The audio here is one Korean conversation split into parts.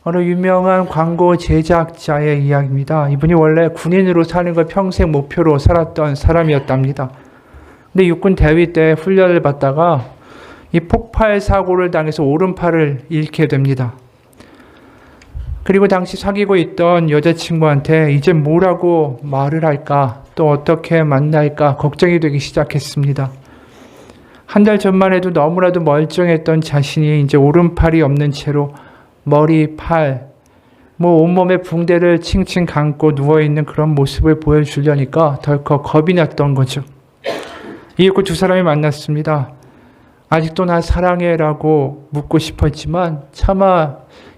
어느 유명한 광고 제작자의 이야기입니다. 이분이 원래 군인으로 사는 걸 평생 목표로 살았던 사람이었답니다. 근데 육군 대위 때 훈련을 받다가 이 폭발 사고를 당해서 오른팔을 잃게 됩니다. 그리고 당시 사귀고 있던 여자친구한테 이제 뭐라고 말을 할까, 또 어떻게 만날까 걱정이 되기 시작했습니다. 한 달 전만 해도 너무나도 멀쩡했던 자신이 이제 오른팔이 없는 채로 머리, 팔, 온몸에 붕대를 칭칭 감고 누워있는 그런 모습을 보여주려니까 덜컥 겁이 났던 거죠. 이윽고 두 사람이 만났습니다. 아직도 나 사랑해 라고 묻고 싶었지만 차마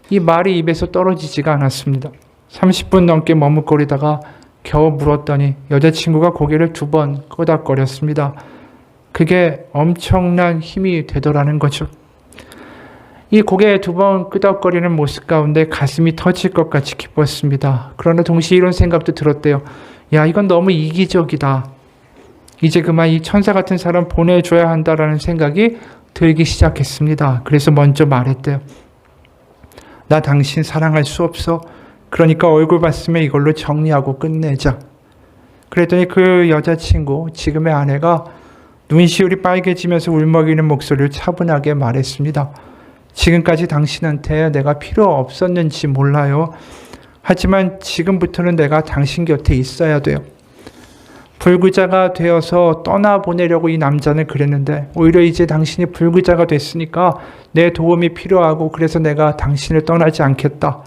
이 말이 입에서 떨어지지가 않았습니다. 30분 넘게 머뭇거리다가 겨우 물었더니 여자친구가 고개를 2번 끄덕거렸습니다. 그게 엄청난 힘이 되더라는 거죠. 이 고개 2번 끄덕거리는 모습 가운데 가슴이 터질 것 같이 기뻤습니다. 그러나 동시에 이런 생각도 들었대요. 야, 이건 너무 이기적이다. 이제 그만 이 천사 같은 사람 보내줘야 한다라는 생각이 들기 시작했습니다. 그래서 먼저 말했대요. 나 당신 사랑할 수 없어. 그러니까 얼굴 봤으면 이걸로 정리하고 끝내자. 그랬더니 그 여자친구, 지금의 아내가 눈시울이 빨개지면서 울먹이는 목소리를 차분하게 말했습니다. 지금까지 당신한테 내가 필요 없었는지 몰라요. 하지만 지금부터는 내가 당신 곁에 있어야 돼요. 불구자가 되어서 떠나보내려고 이 남자는 그랬는데 오히려 이제 당신이 불구자가 됐으니까 내 도움이 필요하고 그래서 내가 당신을 떠나지 않겠다.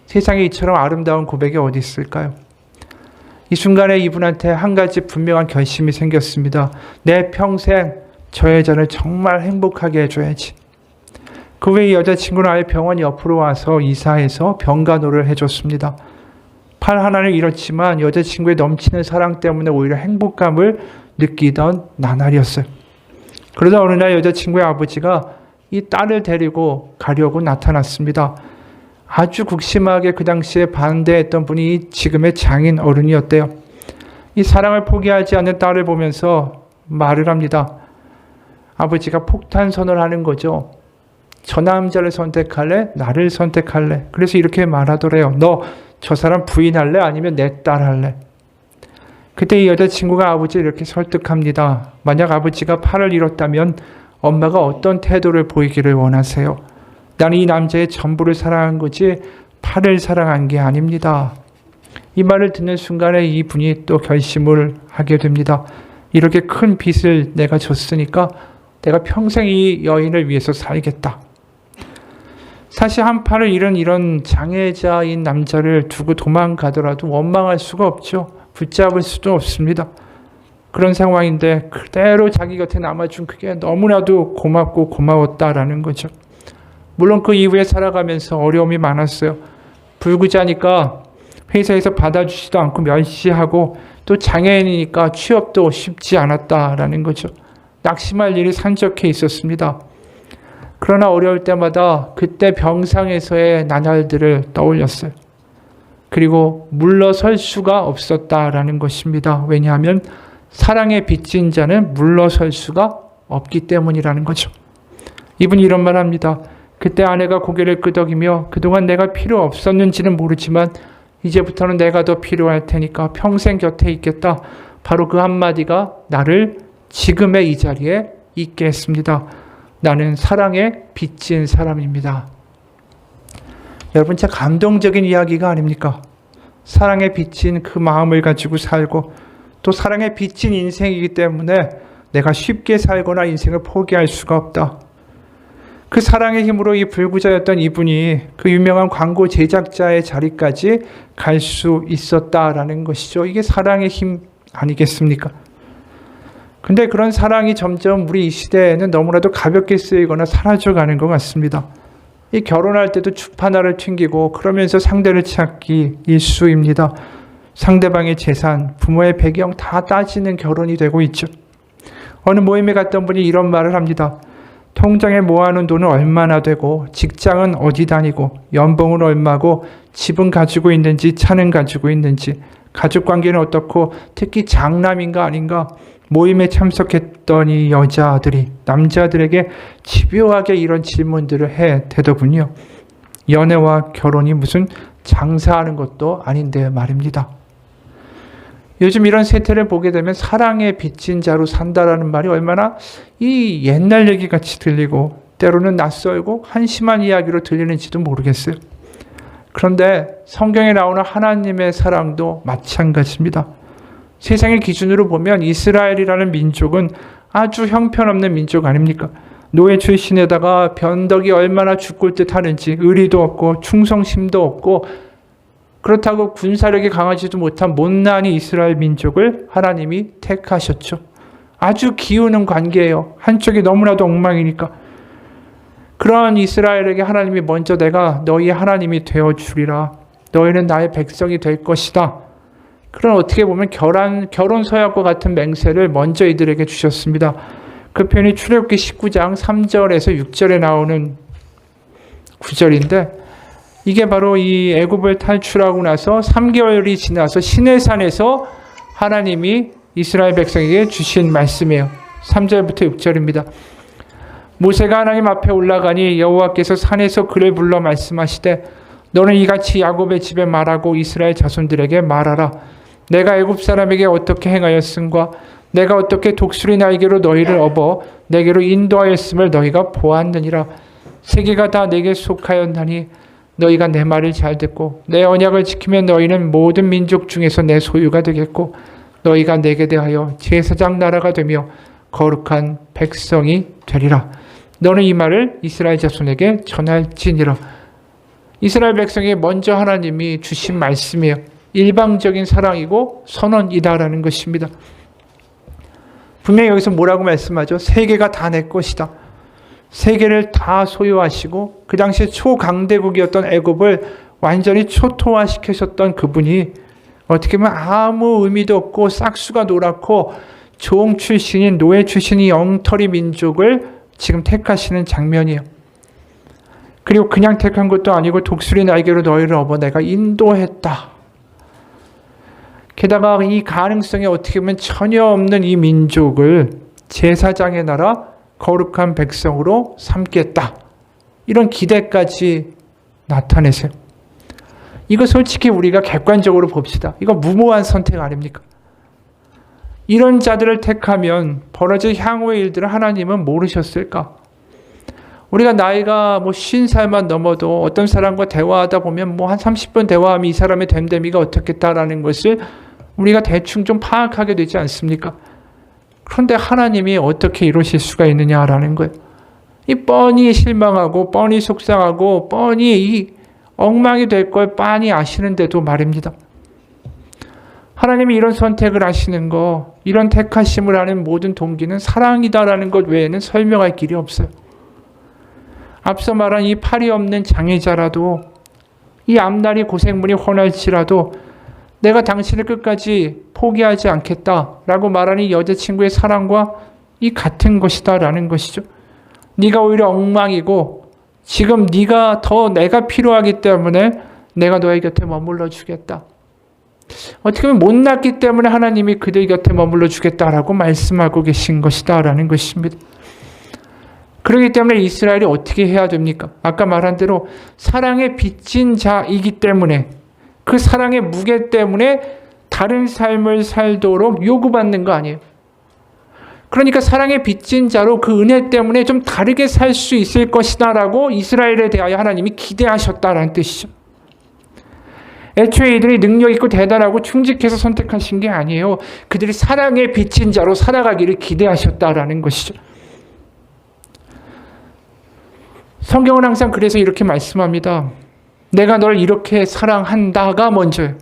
세상에 이처럼 아름다운 고백이 어디 있을까요? 이 순간에 이분한테 한 가지 분명한 결심이 생겼습니다. 내 평생 저 여자를 정말 행복하게 해줘야지. 그 후에 여자친구는 아예 병원 옆으로 와서 이사해서 병간호를 해줬습니다. 팔 하나를 잃었지만 여자친구의 넘치는 사랑 때문에 오히려 행복감을 느끼던 나날이었어요. 그러다 어느 날 여자친구의 아버지가 이 딸을 데리고 가려고 나타났습니다. 아주 극심하게 그 당시에 반대했던 분이 지금의 장인 어른이었대요. 이 사랑을 포기하지 않는 딸을 보면서 말을 합니다. 아버지가 폭탄 선언하는 거죠. 저 남자를 선택할래? 나를 선택할래? 그래서 이렇게 말하더래요. 너 저 사람 부인할래? 아니면 내 딸 할래? 그때 이 여자친구가 아버지를 이렇게 설득합니다. 만약 아버지가 팔을 잃었다면 엄마가 어떤 태도를 보이기를 원하세요? 나는 이 남자의 전부를 사랑한 거지 팔을 사랑한 게 아닙니다. 이 말을 듣는 순간에 이분이 또 결심을 하게 됩니다. 이렇게 큰 빚을 내가 졌으니까 내가 평생 이 여인을 위해서 살겠다. 사실 한 팔을 잃은 이런 장애자인 남자를 두고 도망가더라도 원망할 수가 없죠. 붙잡을 수도 없습니다. 그런 상황인데 그대로 자기 곁에 남아준 그게 너무나도 고맙고 고마웠다라는 거죠. 물론 그 이후에 살아가면서 어려움이 많았어요. 불구자니까 회사에서 받아주지도 않고 멸시하고 또 장애인이니까 취업도 쉽지 않았다라는 거죠. 낙심할 일이 산적해 있었습니다. 그러나 어려울 때마다 그때 병상에서의 나날들을 떠올렸어요. 그리고 물러설 수가 없었다라는 것입니다. 왜냐하면 사랑에 빚진 자는 물러설 수가 없기 때문이라는 거죠. 이분이 이런 말 합니다. 그때 아내가 고개를 끄덕이며 그동안 내가 필요 없었는지는 모르지만 이제부터는 내가 더 필요할 테니까 평생 곁에 있겠다. 바로 그 한마디가 나를 지금의 이 자리에 있게 했습니다. 나는 사랑에 빚진 사람입니다. 여러분, 참 감동적인 이야기가 아닙니까? 사랑에 빚진 그 마음을 가지고 살고 또 사랑에 빚진 인생이기 때문에 내가 쉽게 살거나 인생을 포기할 수가 없다. 그 사랑의 힘으로 이 불구자였던 이분이 그 유명한 광고 제작자의 자리까지 갈 수 있었다라는 것이죠. 이게 사랑의 힘 아니겠습니까? 근데 그런 사랑이 점점 우리 이 시대에는 너무나도 가볍게 쓰이거나 사라져가는 것 같습니다. 이 결혼할 때도 주파나를 튕기고 그러면서 상대를 찾기 일쑤입니다. 상대방의 재산, 부모의 배경 다 따지는 결혼이 되고 있죠. 어느 모임에 갔던 분이 이런 말을 합니다. 통장에 모아놓은 돈은 얼마나 되고 직장은 어디 다니고 연봉은 얼마고 집은 가지고 있는지 차는 가지고 있는지 가족관계는 어떻고 특히 장남인가 아닌가 모임에 참석했던 이 여자들이 남자들에게 집요하게 이런 질문들을 해 대더군요. 연애와 결혼이 무슨 장사하는 것도 아닌데 말입니다. 요즘 이런 세태를 보게 되면 사랑에 빚진 자로 산다라는 말이 얼마나 이 옛날 얘기 같이 들리고 때로는 낯설고 한심한 이야기로 들리는지도 모르겠어요. 그런데 성경에 나오는 하나님의 사랑도 마찬가지입니다. 세상의 기준으로 보면 이스라엘이라는 민족은 아주 형편없는 민족 아닙니까? 노예 출신에다가 변덕이 얼마나 죽을 듯 하는지, 의리도 없고 충성심도 없고, 그렇다고 군사력이 강하지도 못한 못난이 이스라엘 민족을 하나님이 택하셨죠. 아주 기우는 관계예요. 한쪽이 너무나도 엉망이니까. 그러한 이스라엘에게 하나님이 먼저 내가 너희의 하나님이 되어주리라. 너희는 나의 백성이 될 것이다. 그런 어떻게 보면 결혼 서약과 같은 맹세를 먼저 이들에게 주셨습니다. 그 표현이 출애굽기 19장 3절에서 6절에 나오는 구절인데, 이게 바로 이 애굽을 탈출하고 나서 3개월이 지나서 시내산에서 하나님이 이스라엘 백성에게 주신 말씀이에요. 3절부터 6절입니다. 모세가 하나님 앞에 올라가니 여호와께서 산에서 그를 불러 말씀하시되 너는 이같이 야곱의 집에 말하고 이스라엘 자손들에게 말하라. 내가 애굽 사람에게 어떻게 행하였음과 내가 어떻게 독수리 날개로 너희를 업어 내게로 인도하였음을 너희가 보았느니라. 세계가 다 내게 속하였나니 너희가 내 말을 잘 듣고 내 언약을 지키면 너희는 모든 민족 중에서 내 소유가 되겠고 너희가 내게 대하여 제사장 나라가 되며 거룩한 백성이 되리라. 너는 이 말을 이스라엘 자손에게 전할지니라. 이스라엘 백성에게 먼저 하나님이 주신 말씀이에요. 일방적인 사랑이고 선언이다라는 것입니다. 분명히 여기서 뭐라고 말씀하죠? 세계가 다 내 것이다. 세계를 다 소유하시고 그 당시에 초강대국이었던 애굽을 완전히 초토화시키셨던 그분이 어떻게 보면 아무 의미도 없고 싹수가 노랗고 종 출신인 노예 출신이 엉터리 민족을 지금 택하시는 장면이에요. 그리고 그냥 택한 것도 아니고 독수리 날개로 너희를 업어 내가 인도했다. 게다가 이 가능성이 어떻게 보면 전혀 없는 이 민족을 제사장의 나라 거룩한 백성으로 삼겠다. 이런 기대까지 나타내세요. 이거 솔직히 우리가 객관적으로 봅시다. 이거 무모한 선택 아닙니까? 이런 자들을 택하면 벌어질 향후의 일들을 하나님은 모르셨을까? 우리가 나이가 50살만 넘어도 어떤 사람과 대화하다 보면 한 30분 대화하면 이 사람의 됨됨이가 어떻겠다라는 것을 우리가 대충 좀 파악하게 되지 않습니까? 그런데 하나님이 어떻게 이루실 수가 있느냐라는 거예요. 이 뻔히 실망하고 뻔히 속상하고 뻔히 이 엉망이 될 걸 빤히 아시는데도 말입니다. 하나님이 이런 선택을 하시는 거, 이런 택하심을 하는 모든 동기는 사랑이다라는 것 외에는 설명할 길이 없어요. 앞서 말한 이 팔이 없는 장애자라도, 이 앞날이 고생문이 훤할지라도 내가 당신을 끝까지 포기하지 않겠다라고 말하는 이 여자친구의 사랑과 이 같은 것이다라는 것이죠. 네가 오히려 엉망이고 지금 네가 더 내가 필요하기 때문에 내가 너의 곁에 머물러 주겠다. 어떻게 보면 못났기 때문에 하나님이 그들 곁에 머물러 주겠다라고 말씀하고 계신 것이다라는 것입니다. 그렇기 때문에 이스라엘이 어떻게 해야 됩니까? 아까 말한 대로 사랑에 빚진 자이기 때문에 그 사랑의 무게 때문에 다른 삶을 살도록 요구받는 거 아니에요. 그러니까 사랑에 빚진 자로 그 은혜 때문에 좀 다르게 살 수 있을 것이다 라고 이스라엘에 대하여 하나님이 기대하셨다라는 뜻이죠. 애초에 이들이 능력 있고 대단하고 충직해서 선택하신 게 아니에요. 그들이 사랑에 빚진 자로 살아가기를 기대하셨다라는 것이죠. 성경은 항상 그래서 이렇게 말씀합니다. 내가 널 이렇게 사랑한다가 먼저예요.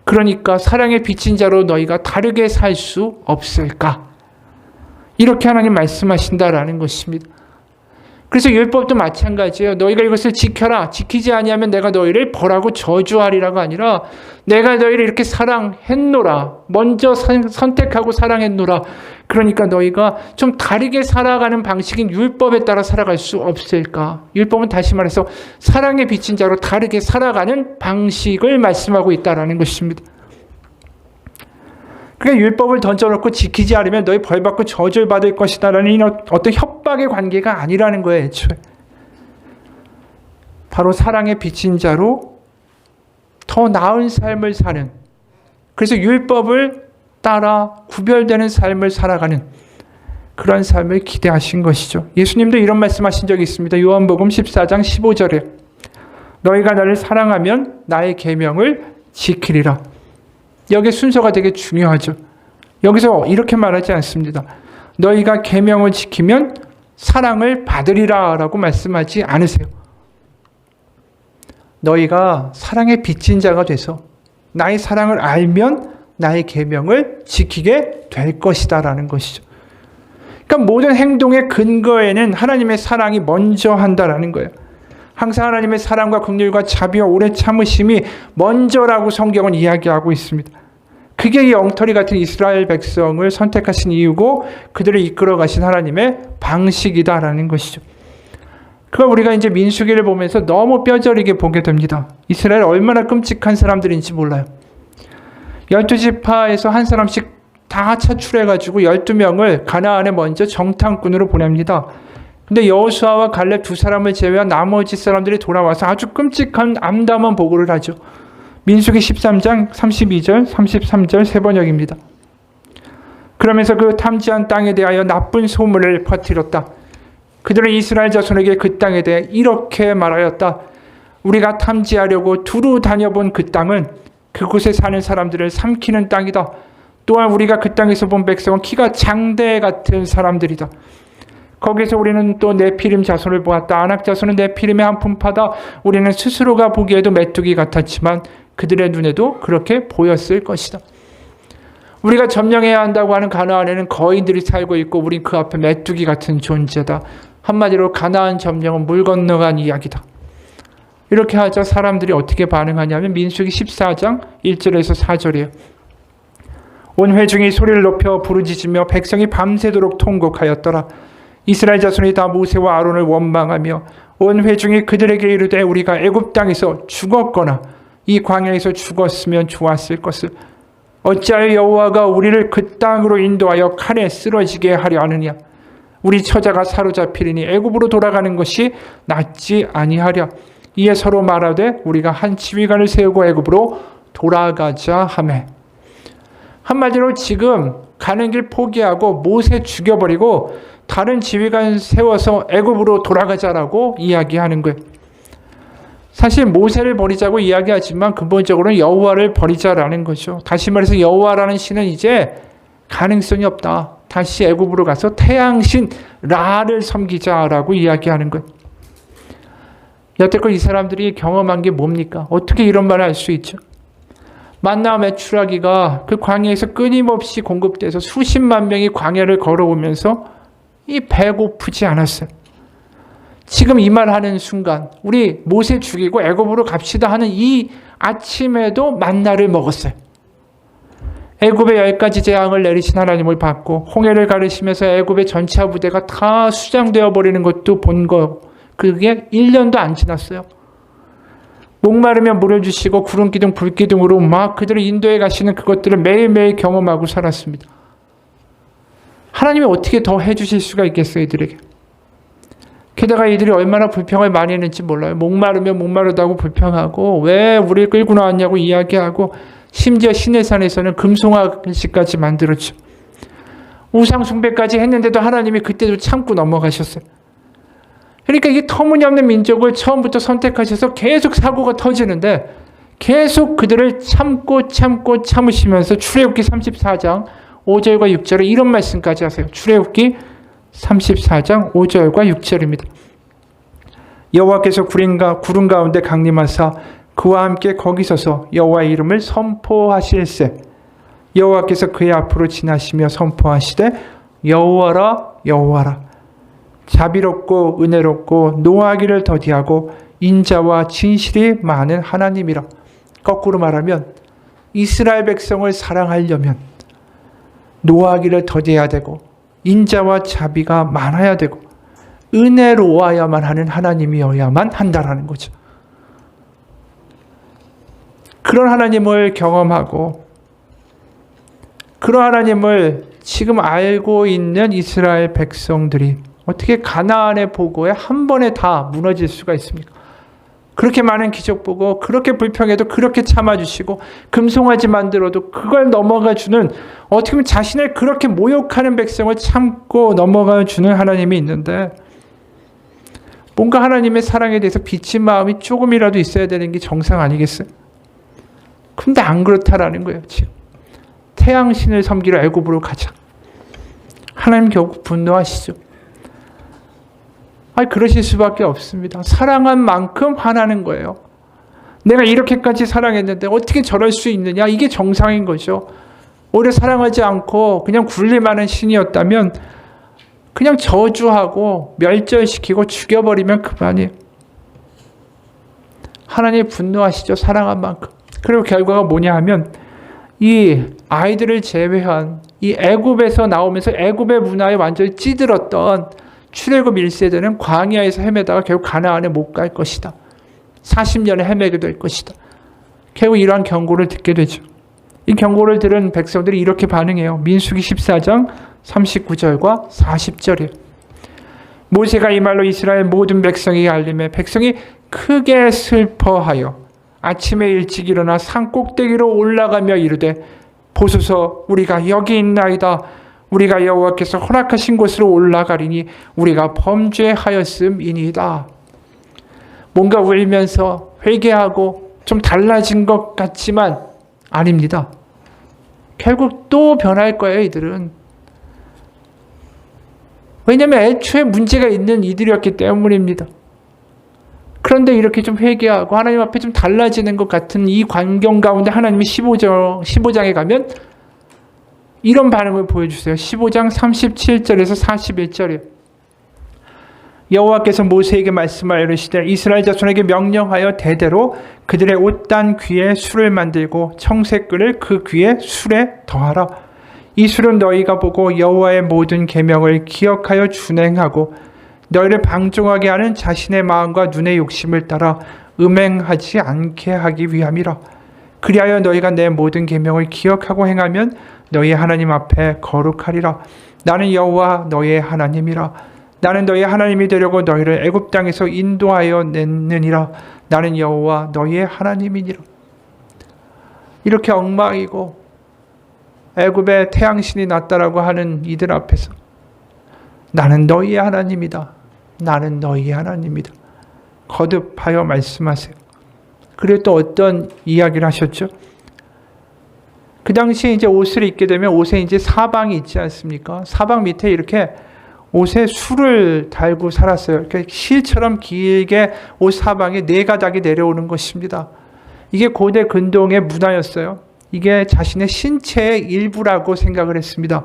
그러니까 사랑에 빚진 자로 너희가 다르게 살 수 없을까? 이렇게 하나님 말씀하신다라는 것입니다. 그래서 율법도 마찬가지예요. 너희가 이것을 지켜라. 지키지 아니하면 내가 너희를 벌하고 저주하리라가 아니라 내가 너희를 이렇게 사랑했노라. 먼저 선택하고 사랑했노라. 그러니까 너희가 좀 다르게 살아가는 방식인 율법에 따라 살아갈 수 없을까? 율법은 다시 말해서 사랑에 비친 자로 다르게 살아가는 방식을 말씀하고 있다는 것입니다. 그러니까 율법을 던져놓고 지키지 않으면 너희 벌받고 저주를 받을 것이다라는 어떤 협박의 관계가 아니라는 거예요. 애초에. 바로 사랑의 빚진 자로 더 나은 삶을 사는, 그래서 율법을 따라 구별되는 삶을 살아가는 그런 삶을 기대하신 것이죠. 예수님도 이런 말씀하신 적이 있습니다. 요한복음 14장 15절에 너희가 나를 사랑하면 나의 계명을 지키리라. 여기 순서가 되게 중요하죠. 여기서 이렇게 말하지 않습니다. 너희가 계명을 지키면 사랑을 받으리라 라고 말씀하지 않으세요. 너희가 사랑의 빚진 자가 돼서 나의 사랑을 알면 나의 계명을 지키게 될 것이다 라는 것이죠. 그러니까 모든 행동의 근거에는 하나님의 사랑이 먼저 한다라는 거예요. 항상 하나님의 사랑과 긍휼과 자비와 오래 참으심이 먼저라고 성경은 이야기하고 있습니다. 그게 이 엉터리 같은 이스라엘 백성을 선택하신 이유고 그들을 이끌어 가신 하나님의 방식이다라는 것이죠. 그걸 우리가 이제 민수기를 보면서 너무 뼈저리게 보게 됩니다. 이스라엘 얼마나 끔찍한 사람들인지 몰라요. 12지파에서 한 사람씩 다 차출해가지고 12명을 가나안에 먼저 정탐꾼으로 보냅니다. 근데 여호수아와 갈렙 두 사람을 제외한 나머지 사람들이 돌아와서 아주 끔찍한 암담한 보고를 하죠. 민수기 13장 32절, 33절 세 번역입니다. 그러면서 그 탐지한 땅에 대하여 나쁜 소문을 퍼뜨렸다. 그들은 이스라엘 자손에게 그 땅에 대해 이렇게 말하였다. 우리가 탐지하려고 두루 다녀본 그 땅은 그곳에 사는 사람들을 삼키는 땅이다. 또한 우리가 그 땅에서 본 백성은 키가 장대 같은 사람들이다. 거기서 우리는 또 네피림 자손을 보았다. 아낙 자손은 네피림의 한 품파다. 우리는 스스로가 보기에도 메뚜기 같았지만 그들의 눈에도 그렇게 보였을 것이다. 우리가 점령해야 한다고 하는 가나안에는 거인들이 살고 있고 우린 그 앞에 메뚜기 같은 존재다. 한마디로 가나안 점령은 물 건너간 이야기다. 이렇게 하자 사람들이 어떻게 반응하냐면 민수기 14장 1절에서 4절이에요. 온 회중이 소리를 높여 부르짖으며 백성이 밤새도록 통곡하였더라. 이스라엘 자손이 다 모세와 아론을 원망하며 온 회중이 그들에게 이르되 우리가 애굽 땅에서 죽었거나 이 광야에서 죽었으면 좋았을 것을 어찌하여 여호와가 우리를 그 땅으로 인도하여 칼에 쓰러지게 하려 하느냐. 우리 처자가 사로잡히리니 애굽으로 돌아가는 것이 낫지 아니하랴. 이에 서로 말하되 우리가 한 지휘관을 세우고 애굽으로 돌아가자 하매. 한마디로 지금 가는 길 포기하고 모세 죽여버리고 다른 지휘관 세워서 애굽으로 돌아가자라고 이야기하는 거예요. 사실 모세를 버리자고 이야기하지만 근본적으로는 여호와를 버리자라는 거죠. 다시 말해서 여호와라는 신은 이제 가능성이 없다. 다시 애굽으로 가서 태양신 라를 섬기자라고 이야기하는 거예요. 여태껏 이 사람들이 경험한 게 뭡니까? 어떻게 이런 말을 할 수 있죠? 만나와 메추라기가 그 광야에서 끊임없이 공급돼서 수십만 명이 광야를 걸어오면서 이 배고프지 않았어요. 지금 이 말하는 순간 우리 모세 죽이고 애굽으로 갑시다 하는 이 아침에도 만나를 먹었어요. 애굽의 10가지 재앙을 내리신 하나님을 받고 홍해를 가르시면서 애굽의 전차 부대가 다 수장되어 버리는 것도 본 거. 그게 1년도 안 지났어요. 목마르면 물을 주시고 구름기둥 불기둥으로 막 그들을 인도해 가시는 그것들을 매일매일 경험하고 살았습니다. 하나님이 어떻게 더 해주실 수가 있겠어요, 이들에게. 게다가 이들이 얼마나 불평을 많이 했는지 몰라요. 목마르면 목마르다고 불평하고 왜 우리를 끌고 나왔냐고 이야기하고 심지어 시내산에서는 금송아지까지 만들었죠. 우상 숭배까지 했는데도 하나님이 그때도 참고 넘어가셨어요. 그러니까 이게 터무니없는 민족을 처음부터 선택하셔서 계속 사고가 터지는데 계속 그들을 참으시면서 출애굽기 34장 5절과 6절에 이런 말씀까지 하세요. 출애굽기 34장 5절과 6절입니다. 여호와께서 구름 가운데 강림하사 그와 함께 거기 서서 여호와의 이름을 선포하실세. 여호와께서 그의 앞으로 지나시며 선포하시되 여호와라 여호와라 자비롭고 은혜롭고 노하기를 더디하고 인자와 진실이 많은 하나님이라. 거꾸로 말하면 이스라엘 백성을 사랑하려면 노하기를 더디해야 되고 인자와 자비가 많아야 되고 은혜로워야만 하는 하나님이어야만 한다라는 거죠. 그런 하나님을 경험하고 그런 하나님을 지금 알고 있는 이스라엘 백성들이 어떻게 가나안의 보고에 한 번에 다 무너질 수가 있습니까? 그렇게 많은 기적 보고 그렇게 불평해도 그렇게 참아주시고 금송아지 만들어도 그걸 넘어가주는, 어떻게 보면 자신을 그렇게 모욕하는 백성을 참고 넘어가주는 하나님이 있는데, 뭔가 하나님의 사랑에 대해서 비친 마음이 조금이라도 있어야 되는 게 정상 아니겠어요? 근데 안 그렇다라는 거예요. 지금 태양신을 섬기러 애굽으로 가자. 하나님 결국 분노하시죠. 그러실 수밖에 없습니다. 사랑한 만큼 화나는 거예요. 내가 이렇게까지 사랑했는데 어떻게 저럴 수 있느냐? 이게 정상인 거죠. 오히려 사랑하지 않고 그냥 굴림하는 신이었다면 그냥 저주하고 멸절시키고 죽여버리면 그만이에요. 하나님 분노하시죠. 사랑한 만큼. 그리고 결과가 뭐냐 하면 이 아이들을 제외한 이 애굽에서 나오면서 애굽의 문화에 완전히 찌들었던 출애굽 1세대는 광야에서 헤매다가 결국 가나안에 못 갈 것이다. 40년을 헤매게 될 것이다. 결국 이러한 경고를 듣게 되죠. 이 경고를 들은 백성들이 이렇게 반응해요. 민수기 14장 39절과 40절이에요. 모세가 이 말로 이스라엘 모든 백성에게 알림해 백성이 크게 슬퍼하여 아침에 일찍 일어나 산 꼭대기로 올라가며 이르되 보소서 우리가 여기 있나이다. 우리가 여호와께서 허락하신 곳으로 올라가리니 우리가 범죄하였음이니이다. 뭔가 울면서 회개하고 좀 달라진 것 같지만 아닙니다. 결국 또 변할 거예요, 이들은. 왜냐하면 애초에 문제가 있는 이들이었기 때문입니다. 그런데 이렇게 좀 회개하고 하나님 앞에 좀 달라지는 것 같은 이 광경 가운데 하나님이 15장에 가면 이런 반응을 보여주세요. 15장 37절에서 41절이에요. 여호와께서 모세에게 말씀하여 이르시되 이스라엘 자손에게 명령하여 대대로 그들의 옷단 귀에 술을 만들고 청색끈을 그 귀에 술에 더하라. 이 술은 너희가 보고 여호와의 모든 계명을 기억하여 준행하고 너희를 방종하게 하는 자신의 마음과 눈의 욕심을 따라 음행하지 않게 하기 위함이라. 그리하여 너희가 내 모든 계명을 기억하고 행하면 너희 하나님 앞에 거룩하리라. 나는 여호와 너희의 하나님이라. 나는 너희의 하나님이 되려고 너희를 애굽 땅에서 인도하여 냈느니라. 나는 여호와 너희의 하나님이니라. 이렇게 엉망이고 애굽에 태양신이 났다라고 하는 이들 앞에서 나는 너희의 하나님이다. 나는 너희의 하나님이다. 거듭하여 말씀하세요. 그리고 또 어떤 이야기를 하셨죠? 그 당시에 이제 옷을 입게 되면 옷에 이제 사방이 있지 않습니까? 사방 밑에 이렇게 옷에 술을 달고 살았어요. 이렇게 실처럼 길게 옷 사방에 네 가닥이 내려오는 것입니다. 이게 고대 근동의 문화였어요. 이게 자신의 신체의 일부라고 생각을 했습니다.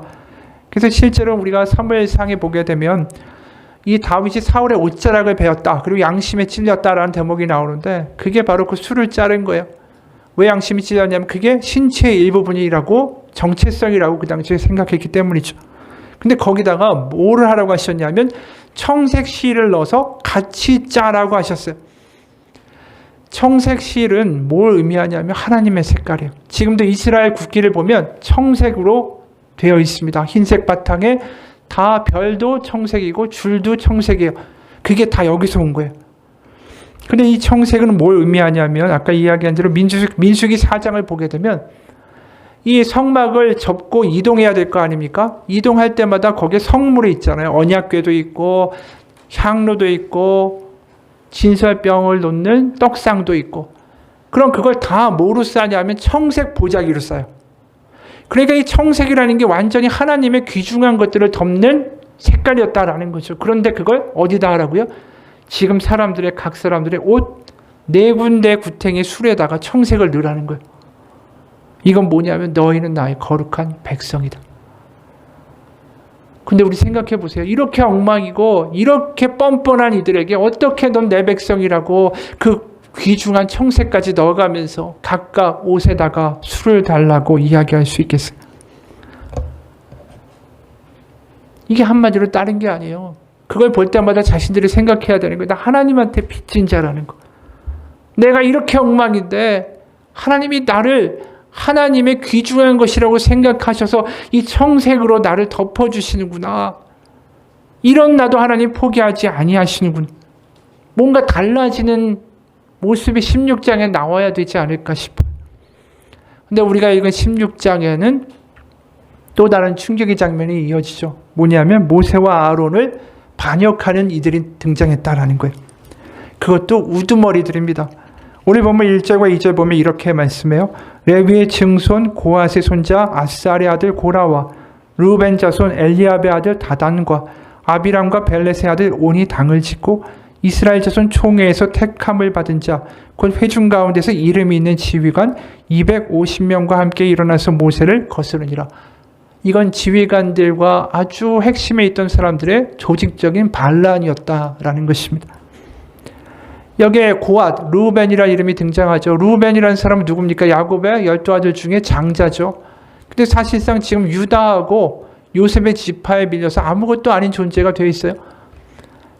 그래서 실제로 우리가 사무엘상에 보게 되면 이 다윗이 사울의 옷자락을 베었다. 그리고 양심에 찔렸다라는 대목이 나오는데 그게 바로 그 술을 자른 거예요. 왜 양심이 찔렸냐면 그게 신체의 일부분이라고 정체성이라고 그 당시에 생각했기 때문이죠. 근데 거기다가 뭐를 하라고 하셨냐면 청색 실을 넣어서 같이 짜라고 하셨어요. 청색 실은 뭘 의미하냐면 하나님의 색깔이에요. 지금도 이스라엘 국기를 보면 청색으로 되어 있습니다. 흰색 바탕에 다 별도 청색이고 줄도 청색이에요. 그게 다 여기서 온 거예요. 근데 이 청색은 뭘 의미하냐면 아까 이야기한 대로 민수기 4장을 보게 되면 이 성막을 접고 이동해야 될 거 아닙니까? 이동할 때마다 거기에 성물이 있잖아요. 언약궤도 있고 향로도 있고 진설병을 놓는 떡상도 있고. 그럼 그걸 다 뭐로 싸냐면 청색 보자기로 싸요. 그러니까 이 청색이라는 게 완전히 하나님의 귀중한 것들을 덮는 색깔이었다라는 거죠. 그런데 그걸 어디다 하라고요? 지금 각 사람들의 옷 네 군데 구탱이 술에다가 청색을 넣으라는 거예요. 이건 뭐냐면 너희는 나의 거룩한 백성이다. 근데 우리 생각해 보세요. 이렇게 엉망이고 이렇게 뻔뻔한 이들에게 어떻게 넌 내 백성이라고 그 귀중한 청색까지 넣어가면서 각각 옷에다가 술을 달라고 이야기할 수 있겠어요? 이게 한마디로 다른 게 아니에요. 그걸 볼 때마다 자신들이 생각해야 되는 거예요. 나 하나님한테 빚진 자라는 거. 내가 이렇게 엉망인데 하나님이 나를 하나님의 귀중한 것이라고 생각하셔서 이 청색으로 나를 덮어주시는구나. 이런 나도 하나님 포기하지 아니하시는구나. 뭔가 달라지는 모습이 16장에 나와야 되지 않을까 싶어요. 근데 우리가 읽은 16장에는 또 다른 충격의 장면이 이어지죠. 뭐냐면 모세와 아론을 반역하는 이들이 등장했다라는 거예요. 그것도 우두머리들입니다. 오늘 보면 1절과 2절 보면 이렇게 말씀해요. 레위의 증손 고핫의 손자 아살의 아들 고라와 르우벤 자손 엘리압의 아들 다단과 아비람과 벨렛의 아들 온이 당을 짓고 이스라엘 자손 총회에서 택함을 받은 자 곧 회중 가운데서 이름이 있는 지휘관 250명과 함께 일어나서 모세를 거스르니라. 이건 지휘관들과 아주 핵심에 있던 사람들의 조직적인 반란이었다라는 것입니다. 여기에 고핫, 르우벤이라는 이름이 등장하죠. 르우벤이라는 사람은 누굽니까? 야곱의 12아들 중에 장자죠. 근데 사실상 지금 유다하고 요셉의 지파에 밀려서 아무것도 아닌 존재가 되어 있어요.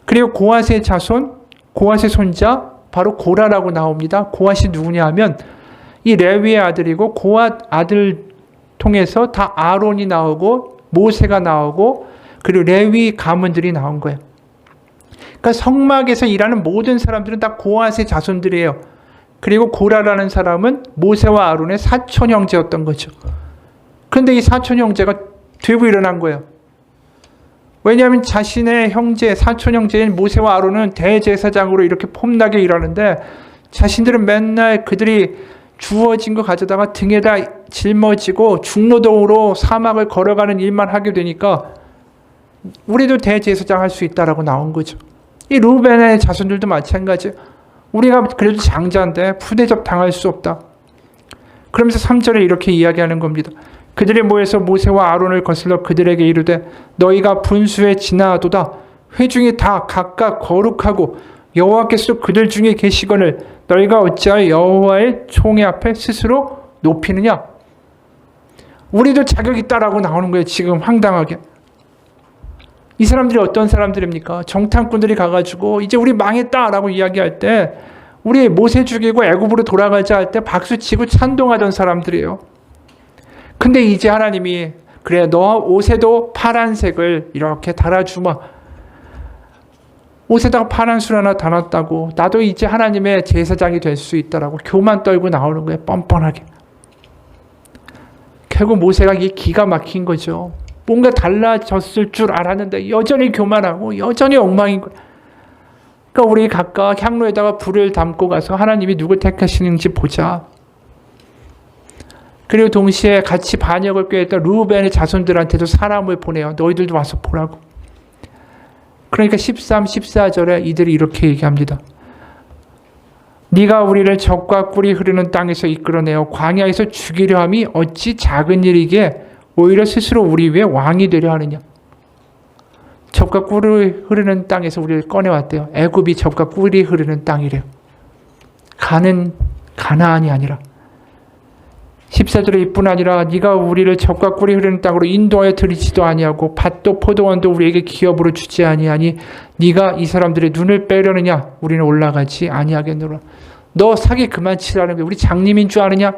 그리고 고핫의 자손, 고핫의 손자, 바로 고라라고 나옵니다. 고핫이 누구냐 하면 이 레위의 아들이고 고핫 아들 통해서 다 아론이 나오고 모세가 나오고 그리고 레위 가문들이 나온 거예요. 그러니까 성막에서 일하는 모든 사람들은 다 고핫의 자손들이에요. 그리고 고라라는 사람은 모세와 아론의 사촌 형제였던 거죠. 그런데 이 사촌 형제가 되고 일어난 거예요. 왜냐하면 자신의 형제, 사촌 형제인 모세와 아론은 대제사장으로 이렇게 폼나게 일하는데 자신들은 맨날 그들이 주어진 거 가져다가 등에다 짊어지고 중노동으로 사막을 걸어가는 일만 하게 되니까 우리도 대제사장 할 수 있다라고 나온 거죠. 이 르우벤의 자손들도 마찬가지예요. 우리가 그래도 장자인데 푸대접 당할 수 없다. 그러면서 3절에 이렇게 이야기하는 겁니다. 그들이 모여서 모세와 아론을 거슬러 그들에게 이르되 너희가 분수에 지나도다 회중이 다 각각 거룩하고 여호와께서 그들 중에 계시거늘 너희가 어찌하여 여호와의 총회 앞에 스스로 높이느냐. 우리도 자격 있다라고 나오는 거예요. 지금 황당하게. 이 사람들이 어떤 사람들입니까? 정탐꾼들이 가가지고 이제 우리 망했다라고 이야기할 때 우리 모세 죽이고 애굽으로 돌아가자 할 때 박수치고 찬동하던 사람들이에요. 근데 이제 하나님이 그래 너 옷에도 파란색을 이렇게 달아주마. 옷에다가 파란 술 하나 달았다고 나도 이제 하나님의 제사장이 될 수 있다라고 교만 떨고 나오는 거예요. 뻔뻔하게. 결국 모세가 이게 기가 막힌 거죠. 뭔가 달라졌을 줄 알았는데 여전히 교만하고 여전히 엉망인 거예요. 그러니까 우리 각각 향로에다가 불을 담고 가서 하나님이 누굴 택하시는지 보자. 그리고 동시에 같이 반역을 꾀했던 르우벤의 자손들한테도 사람을 보내요. 너희들도 와서 보라고. 그러니까 13, 14절에 이들이 이렇게 얘기합니다. 네가 우리를 적과 꿀이 흐르는 땅에서 이끌어내어 광야에서 죽이려 함이 어찌 작은 일이기에 오히려 스스로 우리 위에 왕이 되려 하느냐. 적과 꿀이 흐르는 땅에서 우리를 꺼내왔대요. 애굽이 적과 꿀이 흐르는 땅이래요. 가는 가나안이 아니라. 14절에 이뿐 아니라 네가 우리를 적과 꿀이 흐르는 땅으로 인도하여 들이지도 아니하고 밭도 포도원도 우리에게 기업으로 주지 아니하니 네가 이 사람들의 눈을 빼려느냐. 우리는 올라가지 아니하겠노라. 너 사기 그만 치라는 거야. 우리 장님인 줄 아느냐?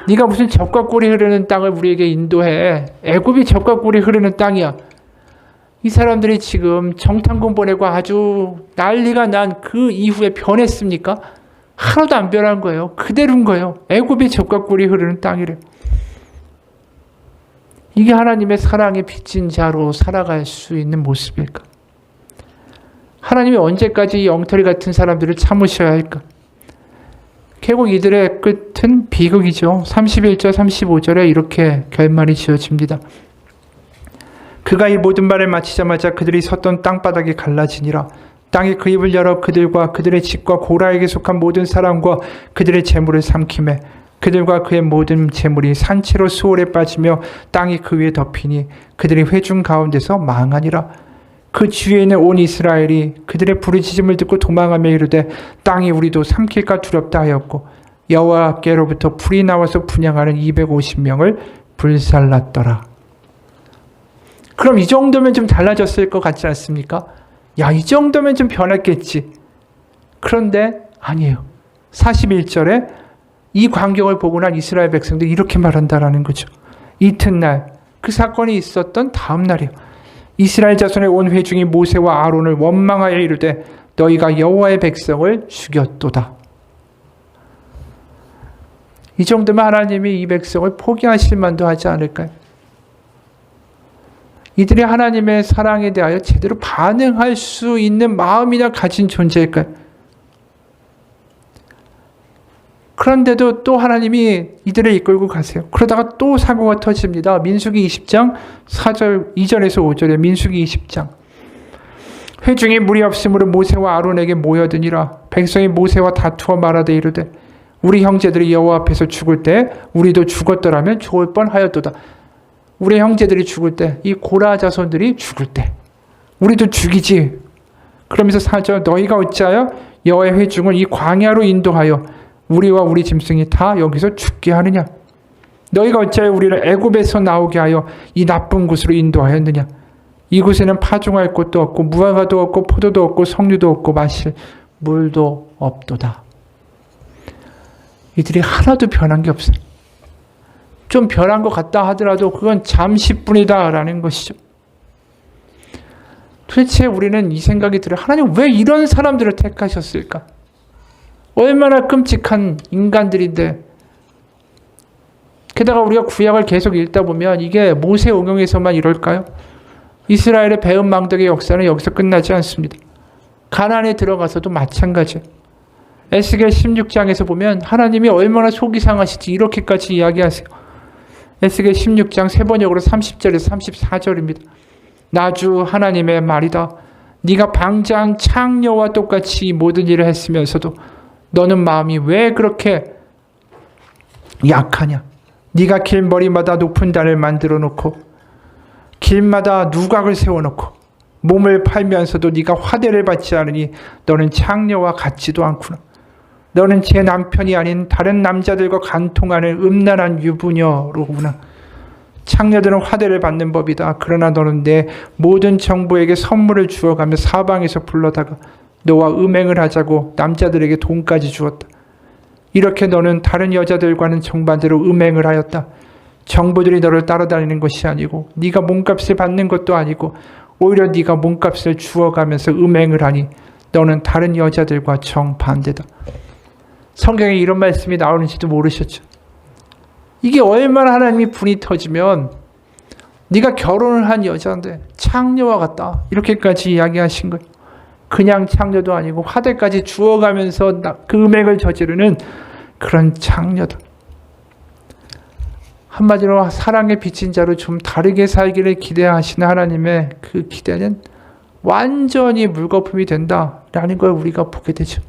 네가 무슨 적과 꿀이 흐르는 땅을 우리에게 인도해. 애굽이 적과 꿀이 흐르는 땅이야. 이 사람들이 지금 정탐꾼 보내고 아주 난리가 난 그 이후에 변했습니까? 하나도 안 변한 거예요. 그대로인 거예요. 애굽이 적과 꿀이 흐르는 땅이래. 이게 하나님의 사랑에 빚진 자로 살아갈 수 있는 모습일까? 하나님이 언제까지 이 엉터리 같은 사람들을 참으셔야 할까? 결국 이들의 끝은 비극이죠. 31절, 35절에 이렇게 결말이 지어집니다. 그가 이 모든 말을 마치자마자 그들이 섰던 땅바닥이 갈라지니라. 땅이 그 입을 열어 그들과 그들의 집과 고라에게 속한 모든 사람과 그들의 재물을 삼키매 그들과 그의 모든 재물이 산채로 수월에 빠지며 땅이 그 위에 덮이니 그들이 회중 가운데서 망하니라. 그 주위에 있는 온 이스라엘이 그들의 부르짖음을 듣고 도망하며 이르되 땅이 우리도 삼킬까 두렵다 하였고 여호와께로부터 불이 나와서 분향하는 250명을 불살랐더라. 그럼 이 정도면 좀 달라졌을 것 같지 않습니까? 야, 이 정도면 좀 변했겠지. 그런데 아니에요. 41절에 이 광경을 보고 난 이스라엘 백성들이 이렇게 말한다라는 거죠. 이튿날 그 사건이 있었던 다음 날이요. 이스라엘 자손의 온 회중이 모세와 아론을 원망하여 이르되 너희가 여호와의 백성을 죽였도다. 이 정도면 하나님이 이 백성을 포기하실 만도 하지 않을까요? 이들이 하나님의 사랑에 대하여 제대로 반응할 수 있는 마음이나 가진 존재일까요? 그런데도 또 하나님이 이들을 이끌고 가세요. 그러다가 또 사고가 터집니다. 민수기 20장 4절, 2절에서 5절에 민수기 20장. 회중이 무리 없으므로 모세와 아론에게 모여드니라. 백성이 모세와 다투어 말하되 이르되 우리 형제들이 여호와 앞에서 죽을 때 우리도 죽었더라면 좋을 뻔하였도다. 우리 형제들이 죽을 때, 이 고라 자손들이 죽을 때 우리도 죽이지. 그러면서 4절 너희가 어찌하여 여호와의 회중을 이 광야로 인도하여 우리와 우리 짐승이 다 여기서 죽게 하느냐. 너희가 어찌하여 우리를 애굽에서 나오게 하여 이 나쁜 곳으로 인도하였느냐. 이곳에는 파종할 곳도 없고 무화과도 없고 포도도 없고 석류도 없고 마실 물도 없도다. 이들이 하나도 변한 게 없어요. 좀 변한 것 같다 하더라도 그건 잠시뿐이다 라는 것이죠. 도대체 우리는 이 생각이 들어요. 하나님 왜 이런 사람들을 택하셨을까? 얼마나 끔찍한 인간들인데. 게다가 우리가 구약을 계속 읽다 보면 이게 모세 오경에서만 이럴까요? 이스라엘의 배은망덕의 역사는 여기서 끝나지 않습니다. 가나안에 들어가서도 마찬가지예요. 에스겔 16장에서 보면 하나님이 얼마나 속이 상하실지 이렇게까지 이야기하세요. 에스겔 16장 세 번역으로 30절에서 34절입니다. 나주 하나님의 말이다. 네가 방장 창녀와 똑같이 모든 일을 했으면서도 너는 마음이 왜 그렇게 약하냐. 네가 길머리마다 높은 단을 만들어 놓고 길마다 누각을 세워놓고 몸을 팔면서도 네가 화대를 받지 않으니 너는 창녀와 같지도 않구나. 너는 제 남편이 아닌 다른 남자들과 간통하는 음란한 유부녀로구나. 창녀들은 화대를 받는 법이다. 그러나 너는 내 모든 정부에게 선물을 주어가며 사방에서 불러다가 너와 음행을 하자고 남자들에게 돈까지 주었다. 이렇게 너는 다른 여자들과는 정반대로 음행을 하였다. 정부들이 너를 따라다니는 것이 아니고 네가 몸값을 받는 것도 아니고 오히려 네가 몸값을 주어가면서 음행을 하니 너는 다른 여자들과 정반대다. 성경에 이런 말씀이 나오는지도 모르셨죠? 이게 얼마나 하나님이 분이 터지면 네가 결혼을 한 여자인데 창녀와 같다 이렇게까지 이야기하신 거예요. 그냥 창녀도 아니고 화대까지 주어가면서 그 음행을 저지르는 그런 창녀다. 한마디로 사랑에 비친 자로 좀 다르게 살기를 기대하시는 하나님의 그 기대는 완전히 물거품이 된다라는 걸 우리가 보게 되죠.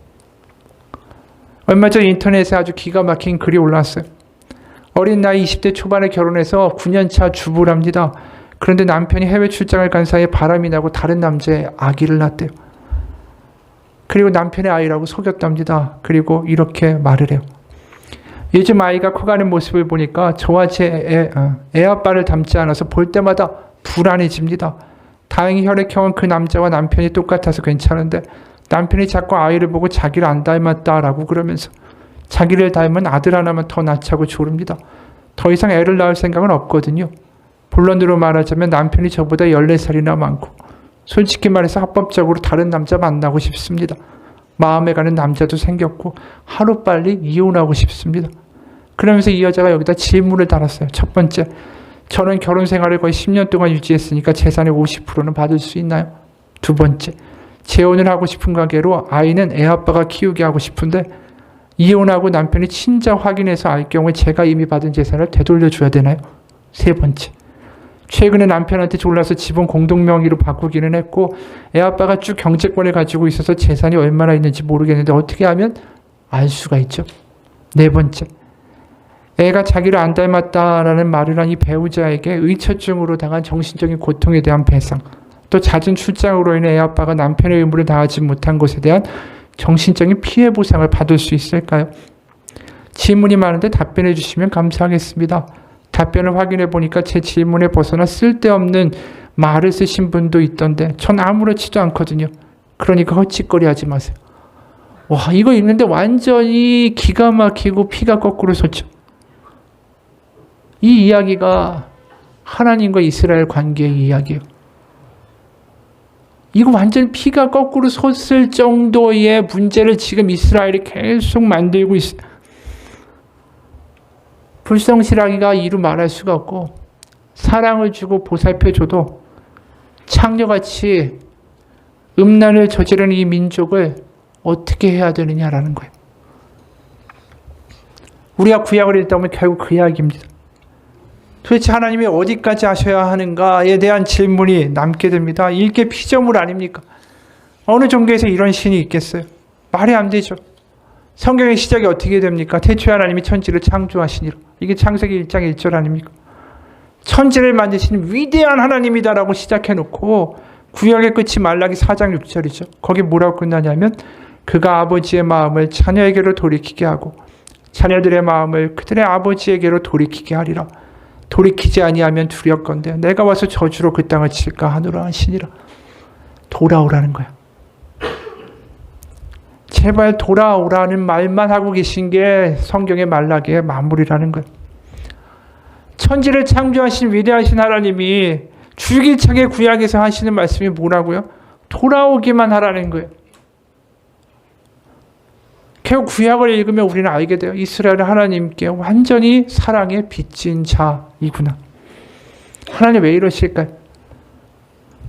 얼마 전 인터넷에 아주 기가 막힌 글이 올라왔어요. 어린 나이 20대 초반에 결혼해서 9년차 주부랍니다. 그런데 남편이 해외 출장을 간 사이에 바람이 나고 다른 남자의 아기를 낳았대요. 그리고 남편의 아이라고 속였답니다. 그리고 이렇게 말을 해요. 요즘 아이가 커가는 모습을 보니까 저와 제 애아빠를 닮지 않아서 볼 때마다 불안해집니다. 다행히 혈액형은 그 남자와 남편이 똑같아서 괜찮은데 남편이 자꾸 아이를 보고 자기를 안 닮았다라고 그러면서 자기를 닮은 아들 하나만 더 낳자고 조릅니다. 더 이상 애를 낳을 생각은 없거든요. 본론으로 말하자면 남편이 저보다 14살이나 많고 솔직히 말해서 합법적으로 다른 남자 만나고 싶습니다. 마음에 가는 남자도 생겼고 하루빨리 이혼하고 싶습니다. 그러면서 이 여자가 여기다 질문을 달았어요. 첫 번째, 저는 결혼 생활을 거의 10년 동안 유지했으니까 재산의 50%는 받을 수 있나요? 두 번째, 재혼을 하고 싶은 관계로 아이는 애아빠가 키우게 하고 싶은데 이혼하고 남편이 친자 확인해서 알 경우에 제가 이미 받은 재산을 되돌려줘야 되나요? 세 번째, 최근에 남편한테 졸라서 집은 공동명의로 바꾸기는 했고 애아빠가 쭉 경제권을 가지고 있어서 재산이 얼마나 있는지 모르겠는데 어떻게 하면 알 수가 있죠? 네 번째, 애가 자기를 안 닮았다라는 말을 한 이 배우자에게 의처증으로 당한 정신적인 고통에 대한 배상, 또 잦은 출장으로 인해 애아빠가 남편의 의무를 다하지 못한 것에 대한 정신적인 피해 보상을 받을 수 있을까요? 질문이 많은데 답변해 주시면 감사하겠습니다. 답변을 확인해 보니까 제 질문에 벗어나 쓸데없는 말을 쓰신 분도 있던데 전 아무렇지도 않거든요. 그러니까 헛짓거리 하지 마세요. 와, 이거 읽는데 완전히 기가 막히고 피가 거꾸로 솟죠. 이 이야기가 하나님과 이스라엘 관계의 이야기예요. 이거 완전 피가 거꾸로 솟을 정도의 문제를 지금 이스라엘이 계속 만들고 있어요. 불성실하기가 이루 말할 수가 없고 사랑을 주고 보살펴줘도 창녀같이 음란을 저지르는 이 민족을 어떻게 해야 되느냐라는 거예요. 우리가 구약을 읽다 보면 결국 그 이야기입니다. 도대체 하나님이 어디까지 하셔야 하는가에 대한 질문이 남게 됩니다. 이게 피조물 아닙니까? 어느 종교에서 이런 신이 있겠어요? 말이 안 되죠. 성경의 시작이 어떻게 됩니까? 태초에 하나님이 천지를 창조하시니라. 이게 창세기 1장 1절 아닙니까? 천지를 만드시는 위대한 하나님이다라고 시작해놓고 구약의 끝이 말라기 4장 6절이죠. 거기 뭐라고 끝나냐면 그가 아버지의 마음을 자녀에게로 돌이키게 하고 자녀들의 마음을 그들의 아버지에게로 돌이키게 하리라. 돌이키지 아니하면 두렵건대 내가 와서 저주로 그 땅을 칠까 하노라 하시니라. 돌아오라는 거야. 제발 돌아오라는 말만 하고 계신 게 성경의 말라기의 마무리라는 거예요. 천지를 창조하신 위대하신 하나님이 줄기차게 구약에서 하시는 말씀이 뭐라고요? 돌아오기만 하라는 거예요. 결국 구약을 읽으면 우리는 알게 돼요. 이스라엘은 하나님께 완전히 사랑에 빚진 자이구나. 하나님 왜 이러실까요?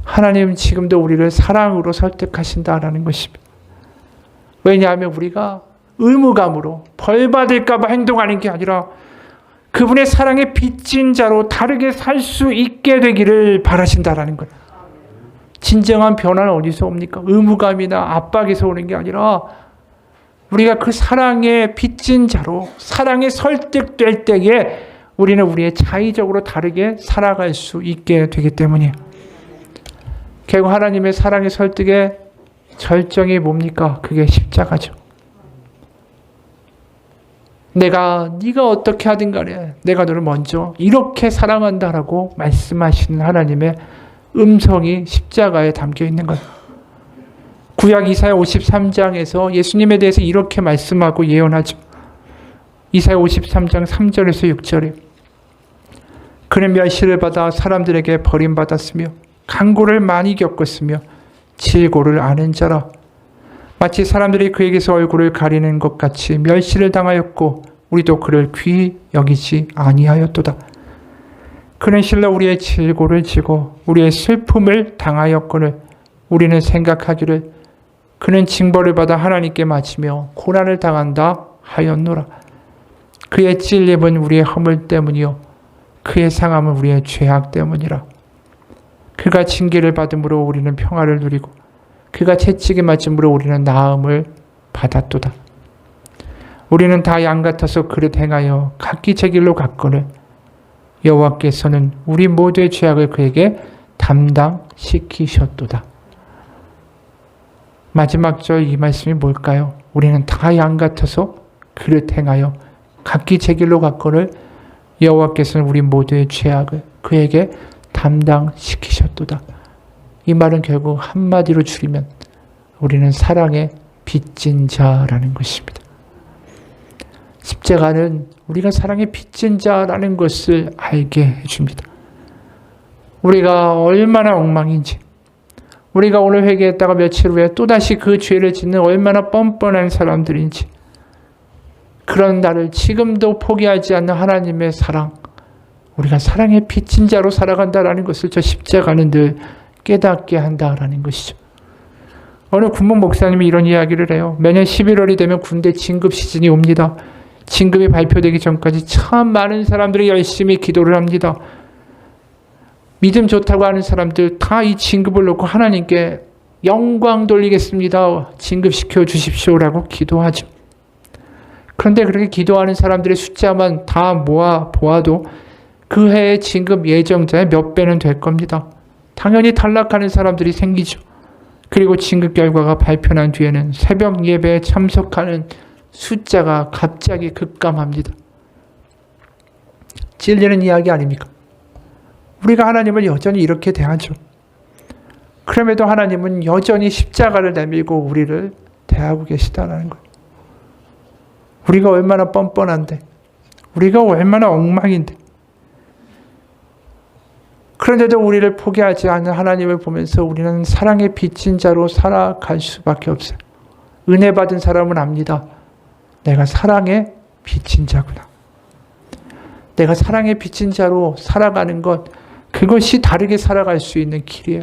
하나님은 지금도 우리를 사랑으로 설득하신다라는 것입니다. 왜냐하면 우리가 의무감으로 벌 받을까 봐 행동하는 게 아니라 그분의 사랑에 빚진 자로 다르게 살 수 있게 되기를 바라신다라는 거예요. 진정한 변화는 어디서 옵니까? 의무감이나 압박에서 오는 게 아니라 우리가 그 사랑에 빚진 자로 사랑에 설득될 때에 우리는 우리의 자의적으로 다르게 살아갈 수 있게 되기 때문이에요. 결국 하나님의 사랑의 설득의 절정이 뭡니까? 그게 십자가죠. 네가 어떻게 하든 간에 내가 너를 먼저 이렇게 사랑한다라고 말씀하시는 하나님의 음성이 십자가에 담겨 있는 거예요. 구약 이사야 53장에서 예수님에 대해서 이렇게 말씀하고 예언하죠. 이사야 53장 3절에서 6절에 그는 멸시를 받아 사람들에게 버림받았으며 강고를 많이 겪었으며 질고를 아는 자라. 마치 사람들이 그에게서 얼굴을 가리는 것 같이 멸시를 당하였고 우리도 그를 귀히 여기지 아니하였도다. 그는 실로 우리의 질고를 지고 우리의 슬픔을 당하였거늘 우리는 생각하기를 그는 징벌을 받아 하나님께 맞으며 고난을 당한다 하였노라. 그의 찔림은 우리의 허물 때문이요 그의 상함은 우리의 죄악 때문이라. 그가 징계를 받음으로 우리는 평화를 누리고 그가 채찍에 맞음으로 우리는 나음을 받았도다. 우리는 다 양 같아서 그릇 행하여 각기 제 길로 갔거늘 여호와께서는 우리 모두의 죄악을 그에게 담당시키셨도다. 마지막 절 이 말씀이 뭘까요? 우리는 다 양 같아서 그릇 행하여 각기 제 길로 갔거늘 여호와께서는 우리 모두의 죄악을 그에게 담당시키셨도다. 이 말은 결국 한마디로 줄이면 우리는 사랑에 빚진 자라는 것입니다. 십자가는 우리가 사랑에 빚진 자라는 것을 알게 해줍니다. 우리가 얼마나 엉망인지, 우리가 오늘 회개했다가 며칠 후에 또다시 그 죄를 짓는 얼마나 뻔뻔한 사람들인지, 그런 나를 지금도 포기하지 않는 하나님의 사랑, 우리가 사랑에 빚진 자로 살아간다라는 것을 저 십자가는 늘 깨닫게 한다라는 것이죠. 어느 군목 목사님이 이런 이야기를 해요. 매년 11월이 되면 군대 진급 시즌이 옵니다. 진급이 발표되기 전까지 참 많은 사람들이 열심히 기도를 합니다. 믿음 좋다고 하는 사람들 다 이 진급을 놓고 하나님께 영광 돌리겠습니다. 진급시켜 주십시오라고 기도하죠. 그런데 그렇게 기도하는 사람들의 숫자만 다 모아 보아도 그 해의 진급 예정자의 몇 배는 될 겁니다. 당연히 탈락하는 사람들이 생기죠. 그리고 진급 결과가 발표난 뒤에는 새벽 예배에 참석하는 숫자가 갑자기 급감합니다. 찔리는 이야기 아닙니까? 우리가 하나님을 여전히 이렇게 대하죠. 그럼에도 하나님은 여전히 십자가를 내밀고 우리를 대하고 계시다는 거예요. 우리가 얼마나 뻔뻔한데, 우리가 얼마나 엉망인데, 그런데도 우리를 포기하지 않는 하나님을 보면서 우리는 사랑의 빚진 자로 살아갈 수밖에 없어요. 은혜 받은 사람은 압니다. 내가 사랑의 빚진 자구나. 내가 사랑의 빚진 자로 살아가는 것, 그것이 다르게 살아갈 수 있는 길이에요.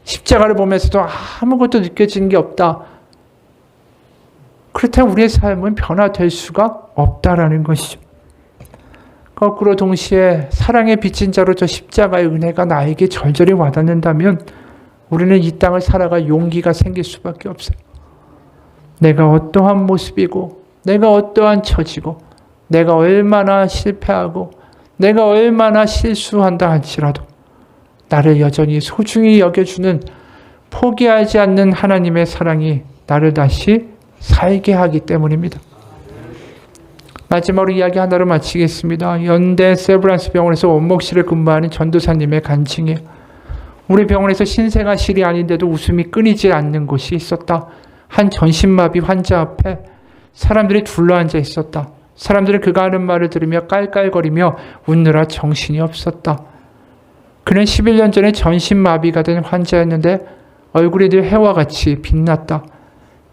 십자가를 보면서도 아무것도 느껴지는 게 없다. 그렇다면 우리의 삶은 변화될 수가 없다라는 것이죠. 거꾸로 동시에 사랑의 빚진 자로 저 십자가의 은혜가 나에게 절절히 와닿는다면 우리는 이 땅을 살아갈 용기가 생길 수밖에 없어요. 내가 어떠한 모습이고 내가 어떠한 처지고 내가 얼마나 실패하고 내가 얼마나 실수한다 할지라도 나를 여전히 소중히 여겨주는 포기하지 않는 하나님의 사랑이 나를 다시 살게 하기 때문입니다. 마지막으로 이야기 하나로 마치겠습니다. 연대 세브란스 병원에서 원목실을 근무하는 전도사님의 간증이에요. 우리 병원에서 신생아실이 아닌데도 웃음이 끊이지 않는 곳이 있었다. 한 전신마비 환자 앞에 사람들이 둘러앉아 있었다. 사람들은 그가 하는 말을 들으며 깔깔거리며 웃느라 정신이 없었다. 그는 11년 전에 전신마비가 된 환자였는데 얼굴이 늘 해와 같이 빛났다.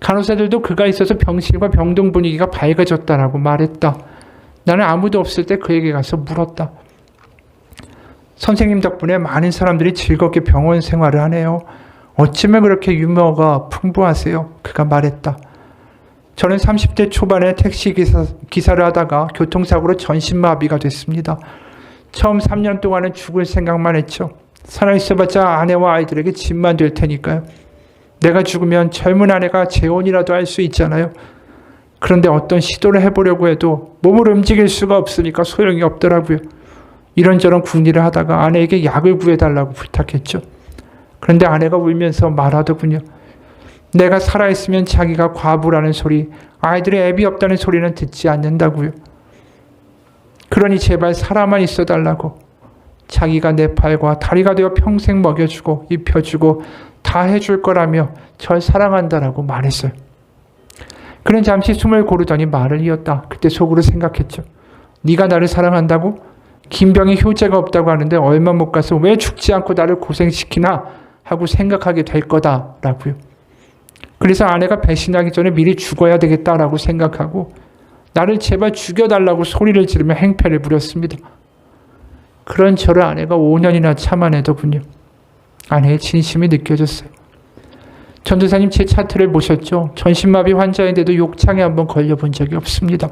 간호사들도 그가 있어서 병실과 병동 분위기가 밝아졌다라고 말했다. 나는 아무도 없을 때 그에게 가서 물었다. 선생님 덕분에 많은 사람들이 즐겁게 병원 생활을 하네요. 어쩌면 그렇게 유머가 풍부하세요? 그가 말했다. 저는 30대 초반에 택시 기사를 하다가 교통사고로 전신마비가 됐습니다. 처음 3년 동안은 죽을 생각만 했죠. 살아있어봤자 아내와 아이들에게 짐만 될 테니까요. 내가 죽으면 젊은 아내가 재혼이라도 할 수 있잖아요. 그런데 어떤 시도를 해보려고 해도 몸을 움직일 수가 없으니까 소용이 없더라고요. 이런저런 궁리를 하다가 아내에게 약을 구해달라고 부탁했죠. 그런데 아내가 울면서 말하더군요. 내가 살아있으면 자기가 과부라는 소리, 아이들의 애비 없다는 소리는 듣지 않는다고요. 그러니 제발 살아만 있어달라고. 자기가 내 팔과 다리가 되어 평생 먹여주고 입혀주고 다 해줄 거라며 절 사랑한다라고 말했어요. 그는 잠시 숨을 고르더니 말을 이었다. 그때 속으로 생각했죠. 네가 나를 사랑한다고? 김병이 효자가 없다고 하는데 얼마 못 가서 왜 죽지 않고 나를 고생시키나 하고 생각하게 될 거다라고요. 그래서 아내가 배신하기 전에 미리 죽어야 되겠다라고 생각하고 나를 제발 죽여달라고 소리를 지르며 행패를 부렸습니다. 그런 저를 아내가 5년이나 참아내더군요. 아내의 진심이 느껴졌어요. 전도사님 제 차트를 보셨죠? 전신마비 환자인데도 욕창에 한번 걸려본 적이 없습니다.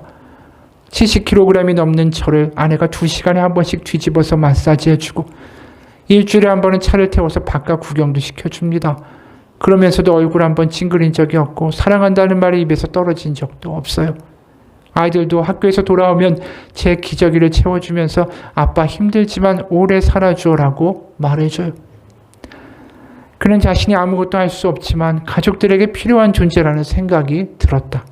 70kg이 넘는 저를 아내가 2시간에 한 번씩 뒤집어서 마사지해주고 일주일에 한 번은 차를 태워서 바깥 구경도 시켜줍니다. 그러면서도 얼굴 한 번 찡그린 적이 없고 사랑한다는 말이 입에서 떨어진 적도 없어요. 아이들도 학교에서 돌아오면 제 기저귀를 채워주면서 아빠 힘들지만 오래 살아줘라고 말해줘요. 그는 자신이 아무것도 할 수 없지만 가족들에게 필요한 존재라는 생각이 들었다.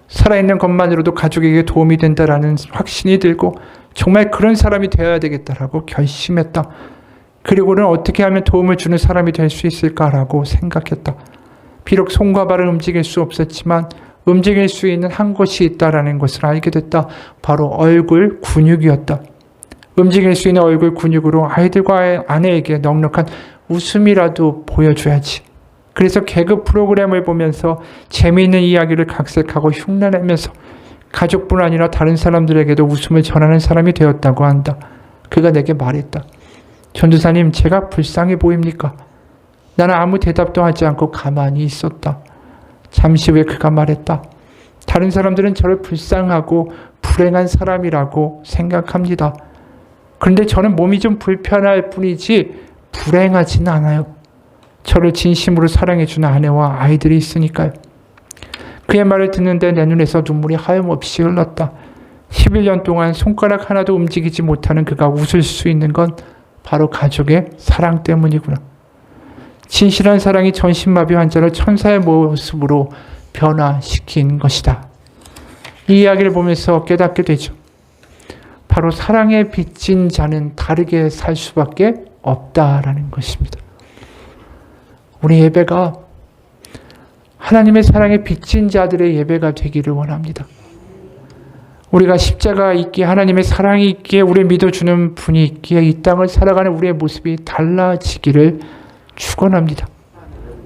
살아있는 것만으로도 가족에게 도움이 된다라는 확신이 들고 정말 그런 사람이 되어야 되겠다라고 결심했다. 그리고는 어떻게 하면 도움을 주는 사람이 될 수 있을까라고 생각했다. 비록 손과 발을 움직일 수 없었지만 움직일 수 있는 한 곳이 있다라는 것을 알게 됐다. 바로 얼굴 근육이었다. 움직일 수 있는 얼굴 근육으로 아이들과 아내에게 넉넉한 웃음이라도 보여줘야지. 그래서 개그 프로그램을 보면서 재미있는 이야기를 각색하고 흉내내면서 가족뿐 아니라 다른 사람들에게도 웃음을 전하는 사람이 되었다고 한다. 그가 내게 말했다. 전도사님, 제가 불쌍해 보입니까? 나는 아무 대답도 하지 않고 가만히 있었다. 잠시 후에 그가 말했다. 다른 사람들은 저를 불쌍하고 불행한 사람이라고 생각합니다. 그런데 저는 몸이 좀 불편할 뿐이지 불행하지는 않아요. 저를 진심으로 사랑해주는 아내와 아이들이 있으니까요. 그의 말을 듣는데 내 눈에서 눈물이 하염없이 흘렀다. 11년 동안 손가락 하나도 움직이지 못하는 그가 웃을 수 있는 건 바로 가족의 사랑 때문이구나. 진실한 사랑이 전신마비 환자를 천사의 모습으로 변화시킨 것이다. 이 이야기를 보면서 깨닫게 되죠. 바로 사랑에 빚진 자는 다르게 살 수밖에 없다라는 것입니다. 우리 예배가 하나님의 사랑에 빚진 자들의 예배가 되기를 원합니다. 우리가 십자가 있기에 하나님의 사랑이 있기에 우리 믿어주는 분이 있기에 이 땅을 살아가는 우리의 모습이 달라지기를 축원합니다.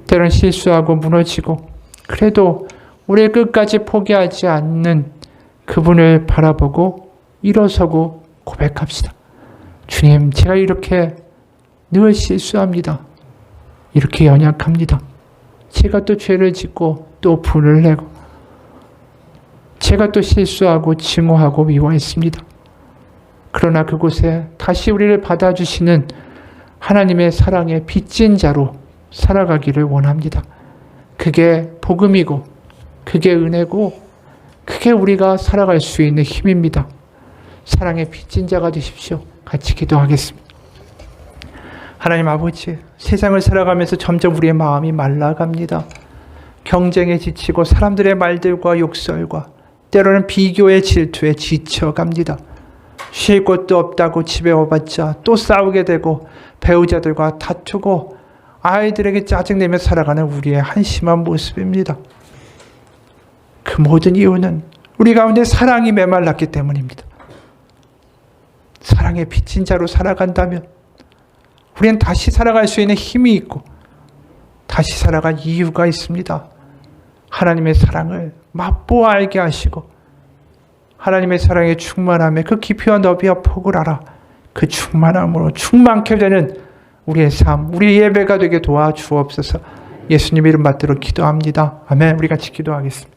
때로는 실수하고 무너지고 그래도 우리 끝까지 포기하지 않는 그분을 바라보고 일어서고 고백합시다. 주님, 제가 이렇게 늘 실수합니다. 이렇게 연약합니다. 제가 또 죄를 짓고 또 분을 내고 제가 또 실수하고 증오하고 미워했습니다. 그러나 그곳에 다시 우리를 받아주시는 하나님의 사랑의 빚진 자로 살아가기를 원합니다. 그게 복음이고 그게 은혜고 그게 우리가 살아갈 수 있는 힘입니다. 사랑의 빚진 자가 되십시오. 같이 기도하겠습니다. 하나님 아버지, 세상을 살아가면서 점점 우리의 마음이 말라갑니다. 경쟁에 지치고 사람들의 말들과 욕설과 때로는 비교의 질투에 지쳐갑니다. 쉴 곳도 없다고 집에 와봤자 또 싸우게 되고 배우자들과 다투고 아이들에게 짜증내며 살아가는 우리의 한심한 모습입니다. 그 모든 이유는 우리 가운데 사랑이 메말랐기 때문입니다. 사랑의 빚진 자로 살아간다면 우리는 다시 살아갈 수 있는 힘이 있고 다시 살아갈 이유가 있습니다. 하나님의 사랑을 맛보아 알게 하시고 하나님의 사랑에 충만함에 그 깊이와 너비와 폭을 알아 그 충만함으로 충만케 되는 우리의 삶, 우리의 예배가 되게 도와주옵소서. 예수님 이름 받들어 기도합니다. 아멘. 우리 같이 기도하겠습니다.